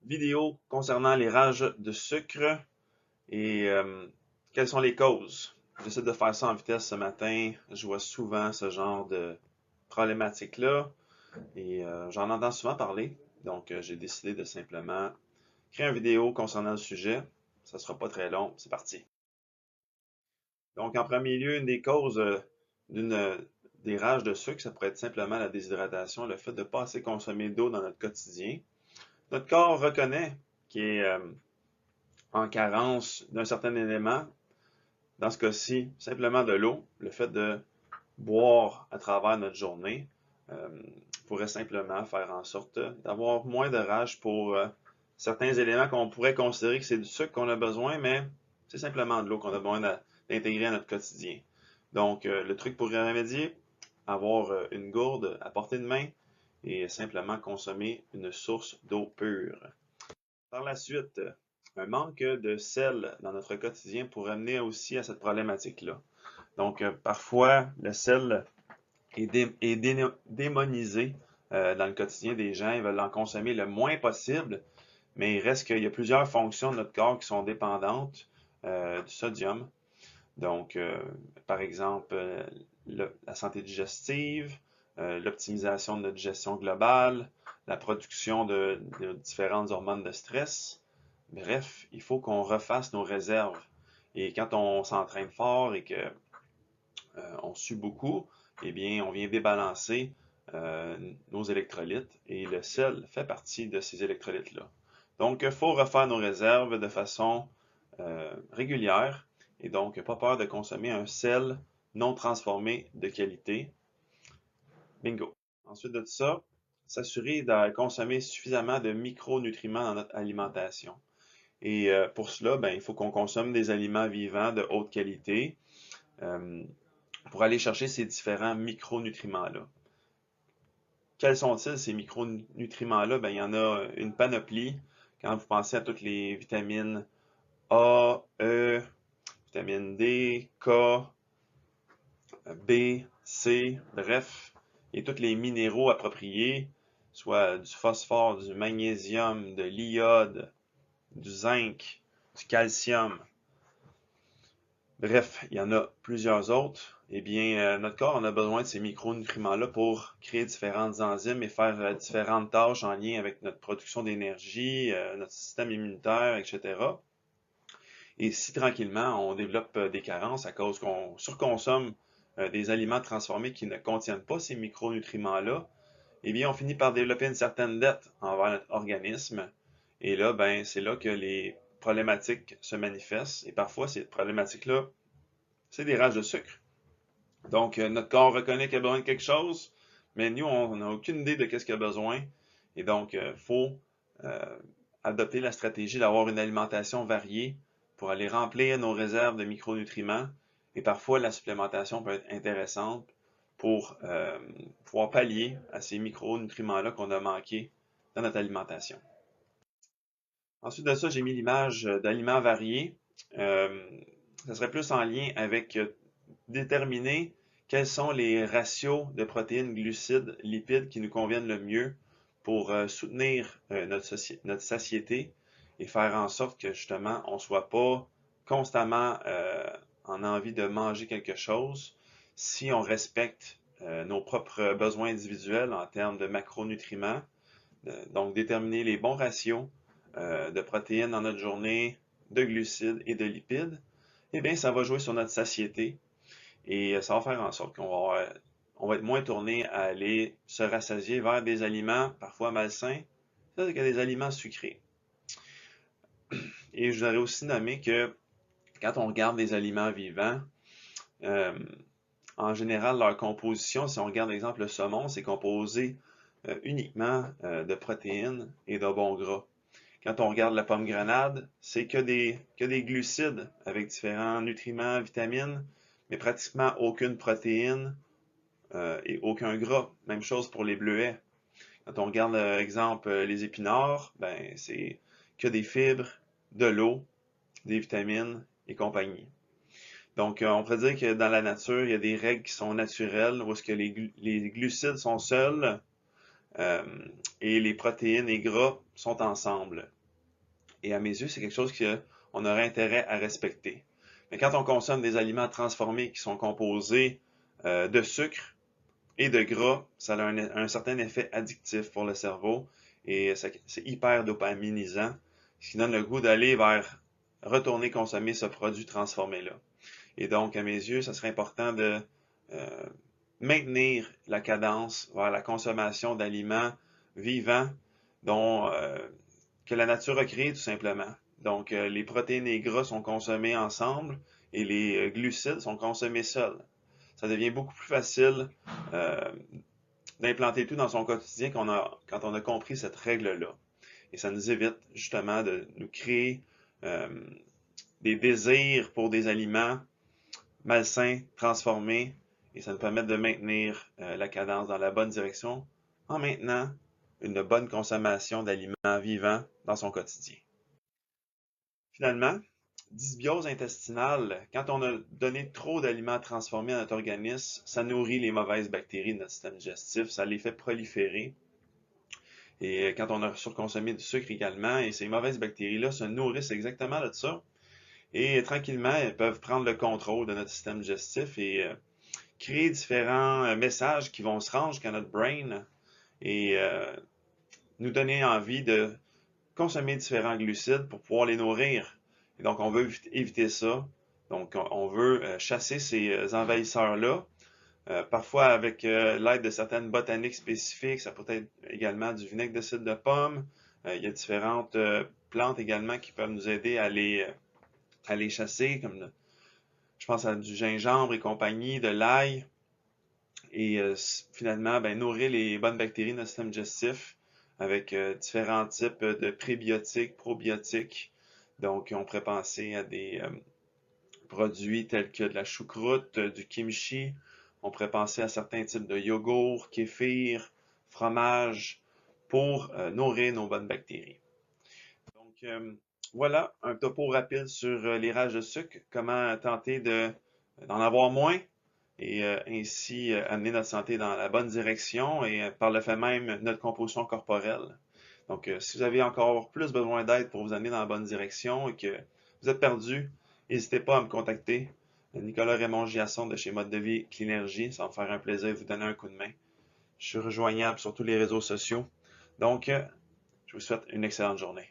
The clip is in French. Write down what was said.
Vidéo concernant les rages de sucre et quelles sont les causes. J'essaie de faire ça en vitesse ce matin. Je vois souvent ce genre de problématique-là et j'en entends souvent parler. Donc, j'ai décidé de simplement créer une vidéo concernant le sujet. Ça sera pas très long. C'est parti. Donc, en premier lieu, une des causes des rages de sucre, ça pourrait être simplement la déshydratation, le fait de ne pas assez consommer d'eau dans notre quotidien. Notre corps reconnaît qu'il est en carence d'un certain élément, dans ce cas-ci, simplement de l'eau, le fait de boire à travers notre journée euh, pourrait simplement faire en sorte d'avoir moins de rage pour certains éléments qu'on pourrait considérer que c'est du sucre qu'on a besoin, mais c'est simplement de l'eau qu'on a besoin d'intégrer à notre quotidien. Donc, le truc pour y remédier, avoir une gourde à portée de main et simplement consommer une source d'eau pure. Par la suite, un manque de sel dans notre quotidien pourrait amener aussi à cette problématique-là. Donc, parfois, le sel est démonisé dans le quotidien des gens. Ils veulent en consommer le moins possible, mais il reste qu'il y a plusieurs fonctions de notre corps qui sont dépendantes du sodium. Donc, par exemple, la santé digestive, l'optimisation de notre gestion globale, la production de différentes hormones de stress. Bref, il faut qu'on refasse nos réserves. Et quand on s'entraîne fort et que on sue beaucoup, eh bien, on vient débalancer nos électrolytes et le sel fait partie de ces électrolytes-là. Donc, il faut refaire nos réserves de façon régulière et donc pas peur de consommer un sel non transformé de qualité. Bingo. Ensuite de ça, s'assurer de consommer suffisamment de micronutriments dans notre alimentation. Et pour cela, ben, il faut qu'on consomme des aliments vivants de haute qualité euh, pour aller chercher ces différents micronutriments-là. Quels sont-ils, ces micronutriments-là? Ben, il y en a une panoplie. Quand vous pensez à toutes les vitamines A, E, vitamine D, K, B, C, bref, et tous les minéraux appropriés, soit du phosphore, du magnésium, de l'iode, du zinc, du calcium. Bref, il y en a plusieurs autres. Eh bien, notre corps en a besoin de ces micronutriments-là pour créer différentes enzymes et faire différentes tâches en lien avec notre production d'énergie, notre système immunitaire, etc. Et si tranquillement on développe des carences à cause qu'on surconsomme des aliments transformés qui ne contiennent pas ces micronutriments-là, eh bien, on finit par développer une certaine dette envers notre organisme. Et là, ben, c'est là que les problématiques se manifestent. Et parfois, ces problématiques-là, c'est des rages de sucre. Donc, notre corps reconnaît qu'il a besoin de quelque chose, mais nous, on n'a aucune idée de ce qu'il a besoin. Et donc, il faut euh, adopter la stratégie d'avoir une alimentation variée pour aller remplir nos réserves de micronutriments. Et parfois, la supplémentation peut être intéressante pour pouvoir pallier à ces micronutriments-là qu'on a manqués dans notre alimentation. Ensuite de ça, j'ai mis l'image d'aliments variés. Euh, ça serait plus en lien avec déterminer quels sont les ratios de protéines, glucides, lipides qui nous conviennent le mieux pour soutenir notre satiété et faire en sorte que justement on ne soit pas constamment en envie de manger quelque chose si on respecte nos propres besoins individuels en termes de macronutriments. Donc déterminer les bons ratios de protéines dans notre journée, de glucides et de lipides, eh bien ça va jouer sur notre satiété et ça va faire en sorte on va être moins tourné à aller se rassasier vers des aliments parfois malsains, c'est-à-dire des aliments sucrés. Et je voudrais aussi nommer que quand on regarde des aliments vivants, euh, en général, leur composition, si on regarde exemple le saumon, c'est composé uniquement de protéines et de bons gras. Quand on regarde la pomme grenade, c'est que des glucides avec différents nutriments, vitamines, mais pratiquement aucune protéine et aucun gras. Même chose pour les bleuets. Quand on regarde, exemple, les épinards, ben, c'est que des fibres, de l'eau, des vitamines et compagnie. Donc, on pourrait dire que dans la nature, il y a des règles qui sont naturelles, où est-ce que les glucides sont seuls et les protéines et gras sont ensemble. Et à mes yeux, c'est quelque chose qu'on aurait intérêt à respecter. Mais quand on consomme des aliments transformés qui sont composés de sucre et de gras, ça a un certain effet addictif pour le cerveau et c'est hyper dopaminisant, ce qui donne le goût d'aller vers retourner consommer ce produit transformé-là. Et donc, à mes yeux, ça serait important de euh, maintenir la cadence vers la consommation d'aliments vivants dont que la nature a créé tout simplement. Donc, les protéines et les gras sont consommés ensemble et les glucides sont consommés seuls. Ça devient beaucoup plus facile euh, d'implanter tout dans son quotidien quand on a compris cette règle-là. Et ça nous évite justement de nous créer euh, des désirs pour des aliments malsains, transformés, et ça nous permet de maintenir la cadence dans la bonne direction en maintenant une bonne consommation d'aliments vivants dans son quotidien. Finalement, dysbiose intestinale, quand on a donné trop d'aliments transformés à notre organisme, ça nourrit les mauvaises bactéries de notre système digestif, ça les fait proliférer. Et quand on a surconsommé du sucre également, et ces mauvaises bactéries-là se nourrissent exactement de ça, et tranquillement, elles peuvent prendre le contrôle de notre système digestif et créer différents messages qui vont se rendre jusqu'à notre brain et nous donner envie de consommer différents glucides pour pouvoir les nourrir. Et donc, on veut éviter ça. Donc, on veut chasser ces envahisseurs-là, parfois avec l'aide de certaines botaniques spécifiques. Ça peut être également du vinaigre de cidre de pomme. Il y a différentes plantes également qui peuvent nous aider à les chasser, comme je pense à du gingembre et compagnie, de l'ail. Et finalement, ben, nourrir les bonnes bactéries de notre système digestif avec différents types de prébiotiques, probiotiques. Donc, on pourrait penser à des produits tels que de la choucroute, du kimchi. On pourrait penser à certains types de yogourt, kéfir, fromage pour nourrir nos bonnes bactéries. Donc, voilà un topo rapide sur les rages de sucre, comment tenter d'en avoir moins et ainsi amener notre santé dans la bonne direction et par le fait même notre composition corporelle. Donc, si vous avez encore plus besoin d'aide pour vous amener dans la bonne direction et que vous êtes perdu, n'hésitez pas à me contacter. Nicolas Raymond Giasson de chez Mode de Vie Clinergie, ça va me faire un plaisir de vous donner un coup de main. Je suis rejoignable sur tous les réseaux sociaux. Donc, je vous souhaite une excellente journée.